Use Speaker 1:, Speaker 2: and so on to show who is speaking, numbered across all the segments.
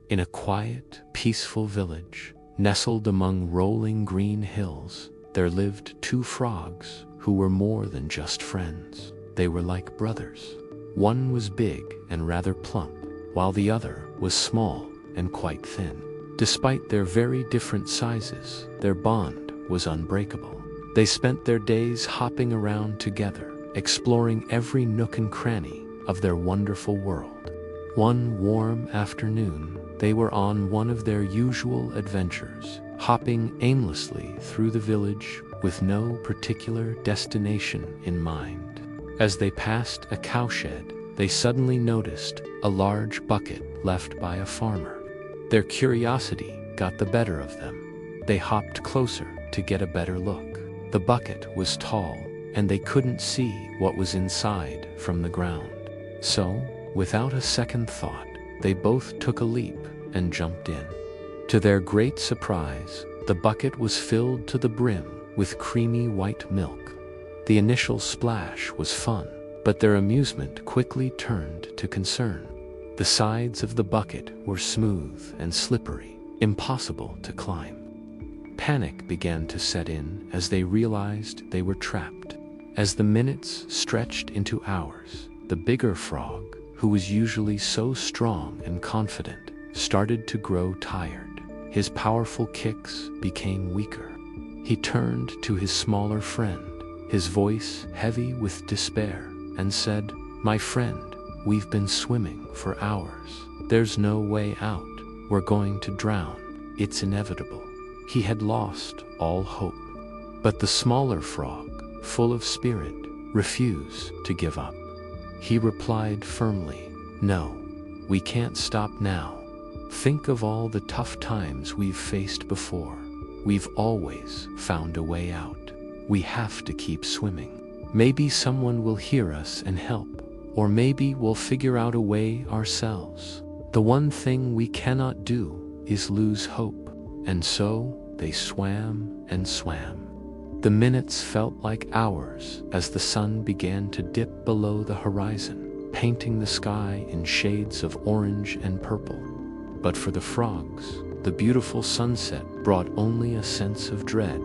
Speaker 1: In a quiet, peaceful village, nestled among rolling green hills, there lived two frogs who were more than just friends. They were like brothers. One was big and rather plump, while the other was small and quite thin. Despite their very different sizes, their bond was unbreakable. They spent their days hopping around together, exploring every nook and cranny of their wonderful world. One warm afternoon, they were on one of their usual adventures, hopping aimlessly through the village with no particular destination in mind. As they passed a cowshed, they suddenly noticed a large bucket left by a farmer. Their curiosity got the better of them. They hopped closer to get a better look. The bucket was tall, and they couldn't see what was inside from the ground. So, without a second thought, they both took a leap and jumped in. To their great surprise, the bucket was filled to the brim with creamy white milk. The initial splash was fun, but their amusement quickly turned to concern. The sides of the bucket were smooth and slippery, impossible to climb. Panic began to set in as they realized they were trapped. As the minutes stretched into hours, the bigger frog, who was usually so strong and confident, started to grow tired. His powerful kicks became weaker. He turned to his smaller friend, his voice heavy with despair, and said, "My friend, we've been swimming for hours. There's no way out. We're going to drown. It's inevitable." He had lost all hope. But the smaller frog, full of spirit, refused to give up. He replied firmly, "No, we can't stop now. Think of all the tough times we've faced before. We've always found a way out. We have to keep swimming. Maybe someone will hear us and help, or maybe we'll figure out a way ourselves. The one thing we cannot do is lose hope." And so they swam and swam. The minutes felt like hours as the sun began to dip below the horizon, painting the sky in shades of orange and purple. But for the frogs, the beautiful sunset brought only a sense of dread.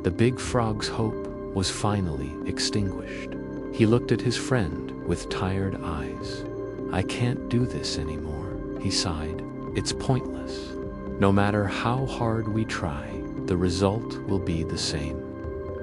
Speaker 1: The big frog's hope was finally extinguished. He looked at his friend with tired eyes. "I can't do this anymore," he sighed. "It's pointless. No matter how hard we try, the result will be the same.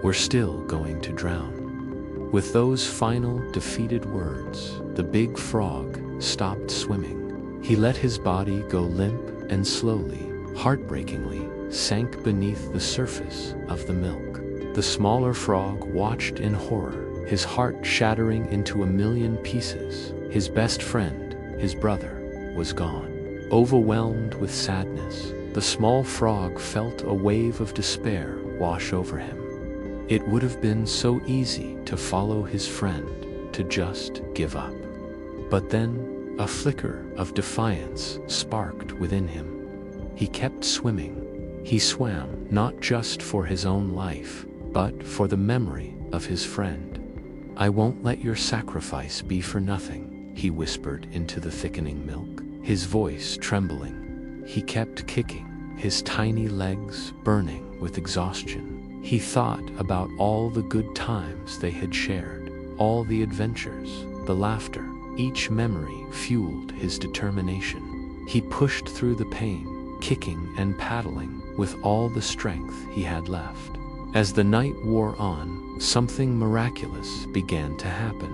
Speaker 1: We're still going to drown." With those final defeated words, the big frog stopped swimming. He let his body go limp and slowly, heartbreakingly, sank beneath the surface of the milk. The smaller frog watched in horror, his heart shattering into a million pieces. His best friend, his brother, was gone. Overwhelmed with sadness, the small frog felt a wave of despair wash over him. It would have been so easy to follow his friend, to just give up. But then, a flicker of defiance sparked within him. He kept swimming. He swam not just for his own life, but for the memory of his friend. "I won't let your sacrifice be for nothing," he whispered into the thickening milk, his voice trembling. He kept kicking, his tiny legs burning with exhaustion. He thought about all the good times they had shared, all the adventures, the laughter. Each memory fueled his determination. He pushed through the pain, kicking and paddling with all the strength he had left. As the night wore on, something miraculous began to happen.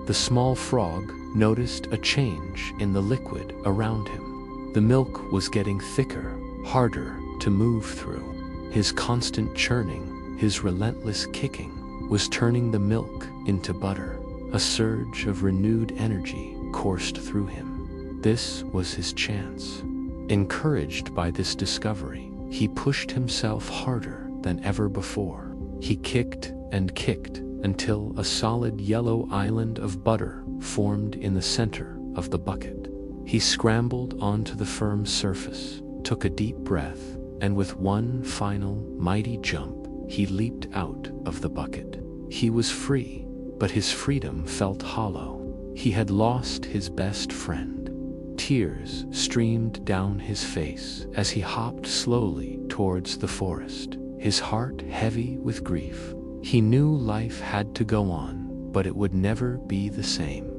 Speaker 1: The small frog noticed a change in the liquid around him. The milk was getting thicker, harder to move through. His constant churning, his relentless kicking, was turning the milk into butter. A surge of renewed energy coursed through him. This was his chance. Encouraged by this discovery, he pushed himself harder than ever before. He kicked and kicked until a solid yellow island of butter formed in the center of the bucket. He scrambled onto the firm surface, took a deep breath, and with one final mighty jump, he leaped out of the bucket. He was free, but his freedom felt hollow. He had lost his best friend. Tears streamed down his face as he hopped slowly towards the forest, his heart heavy with grief. He knew life had to go on, but it would never be the same.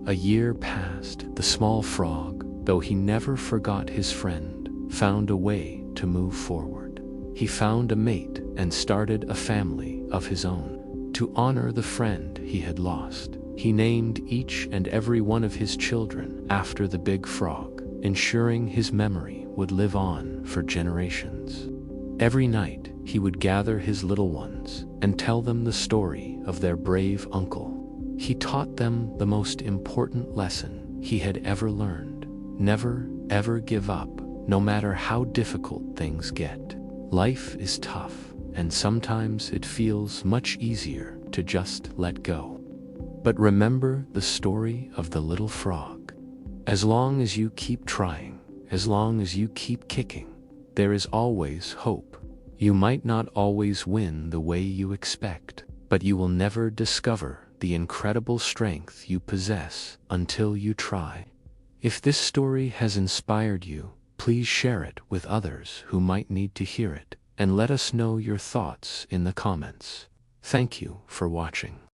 Speaker 1: A year passed. The small frog, though he never forgot his friend, found a way to move forward. He found a mate and started a family of his own. To honor the friend he had lost, he named each and every one of his children after the big frog, ensuring his memory would live on for generations. Every night, he would gather his little ones and tell them the story of their brave uncle. He taught them the most important lesson he had ever learned: never, ever give up, no matter how difficult things get. Life is tough, and sometimes it feels much easier to just let go. But remember the story of the little frog. As long as you keep trying, as long as you keep kicking, there is always hope. You might not always win the way you expect, but you will never discover the incredible strength you possess until you try. If this story has inspired you, please share it with others who might need to hear it, and let us know your thoughts in the comments. Thank you for watching.